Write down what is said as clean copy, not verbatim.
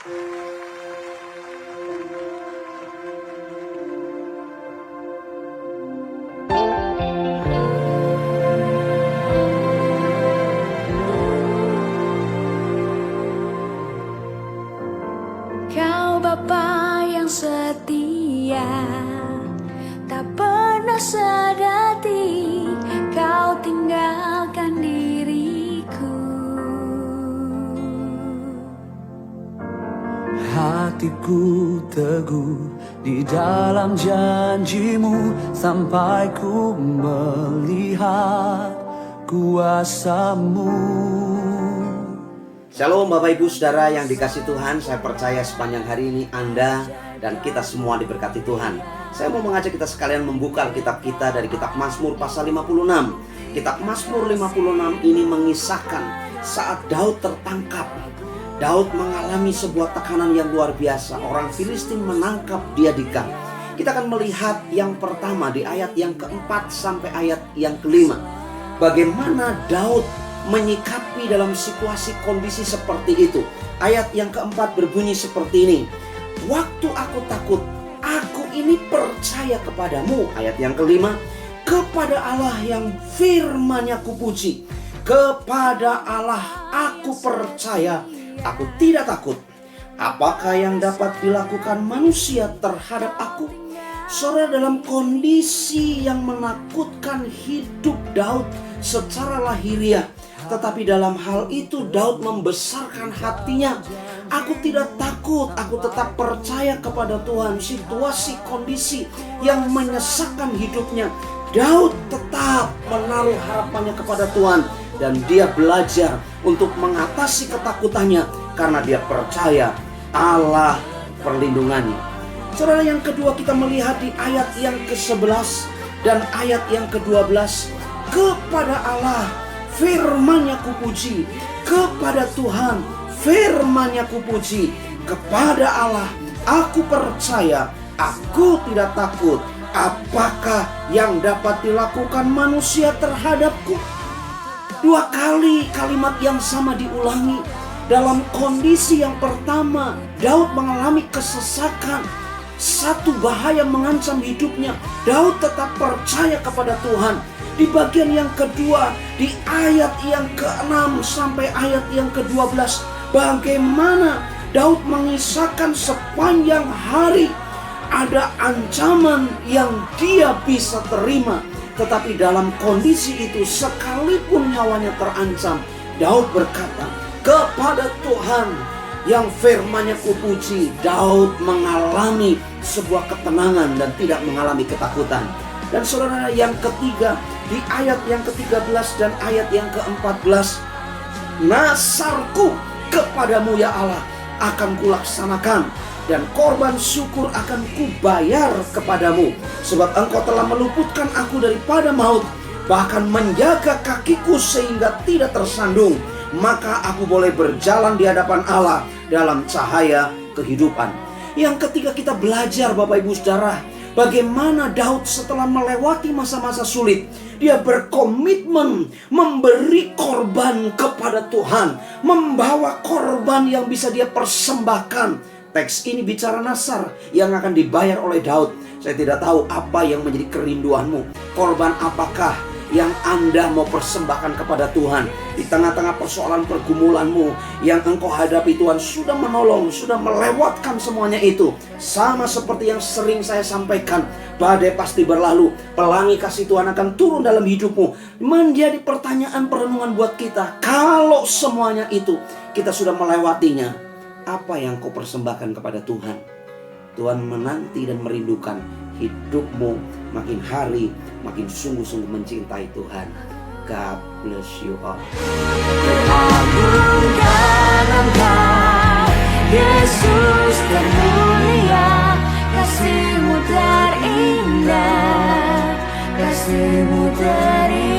Kau Bapa yang setia, tak pernah sedati Kau tinggalkan diriku. Hatiku teguh di dalam janjimu sampai ku melihat kuasamu. Shalom Bapak Ibu Saudara yang dikasih Tuhan. Saya percaya sepanjang hari ini Anda dan kita semua diberkati Tuhan. Saya mau mengajak kita sekalian membuka kitab kita dari kitab Mazmur pasal 56. Kitab Mazmur 56 ini mengisahkan saat Daud tertangkap. Daud mengalami sebuah tekanan yang luar biasa. Orang Filistin menangkap dia di Gat. Kita akan melihat yang pertama di ayat yang keempat sampai ayat yang kelima. Bagaimana Daud menyikapi dalam situasi kondisi seperti itu. Ayat yang keempat berbunyi seperti ini. Waktu aku takut, aku ini percaya kepadamu. Ayat yang kelima, kepada Allah yang firman-Nya kupuji. Kepada Allah aku percaya, aku tidak takut. Apakah yang dapat dilakukan manusia terhadap aku? Saudara, dalam kondisi yang menakutkan hidup Daud secara lahiriah, tetapi dalam hal itu Daud membesarkan hatinya. Aku tidak takut, aku tetap percaya kepada Tuhan. Situasi kondisi yang menyesakkan hidupnya, Daud tetap menaruh harapannya kepada Tuhan. Dan dia belajar untuk mengatasi ketakutannya karena dia percaya Allah perlindungannya. Saudara, yang kedua kita melihat di ayat yang ke-11 dan ayat yang ke-12. Kepada Allah firman-Nya kupuji, kepada Tuhan firman-Nya kupuji. Kepada Allah aku percaya, aku tidak takut. Apakah yang dapat dilakukan manusia terhadapku? Dua kali kalimat yang sama diulangi. Dalam kondisi yang pertama, Daud mengalami kesesakan. Satu bahaya mengancam hidupnya. Daud tetap percaya kepada Tuhan. Di bagian yang kedua, di ayat yang ke-6 sampai ayat yang ke-12, bagaimana Daud mengisahkan sepanjang hari ada ancaman yang dia bisa terima. Tetapi dalam kondisi itu, sekalipun nyawanya terancam, Daud berkata, kepada Tuhan yang firman-Nya kupuji. Daud mengalami sebuah ketenangan dan tidak mengalami ketakutan. Dan saudara, yang ketiga, di ayat yang ke-13 dan ayat yang ke-14, nasarku kepadamu ya Allah akan kulaksanakan, dan korban syukur akan kubayar kepadamu. Sebab engkau telah meluputkan aku daripada maut, bahkan menjaga kakiku sehingga tidak tersandung. Maka aku boleh berjalan di hadapan Allah dalam cahaya kehidupan. Yang ketiga kita belajar Bapak Ibu Saudara, bagaimana Daud setelah melewati masa-masa sulit, dia berkomitmen memberi korban kepada Tuhan, membawa korban yang bisa dia persembahkan. Teks ini bicara nasar yang akan dibayar oleh Daud. Saya tidak tahu apa yang menjadi kerinduanmu. Korban apakah yang Anda mau persembahkan kepada Tuhan di tengah-tengah persoalan pergumulanmu yang engkau hadapi? Tuhan sudah menolong, sudah melewatkan semuanya itu. Sama seperti yang sering saya sampaikan, badai pasti berlalu, pelangi kasih Tuhan akan turun dalam hidupmu. Menjadi pertanyaan perenungan buat kita, kalau semuanya itu kita sudah melewatinya, apa yang kau persembahkan kepada Tuhan? Tuhan menanti dan merindukan hidupmu makin hari makin sungguh-sungguh mencintai Tuhan. God bless you all. Teragungkan Engkau, Yesus termulia, kasih-Mu terindah, kasih-Mu terindah.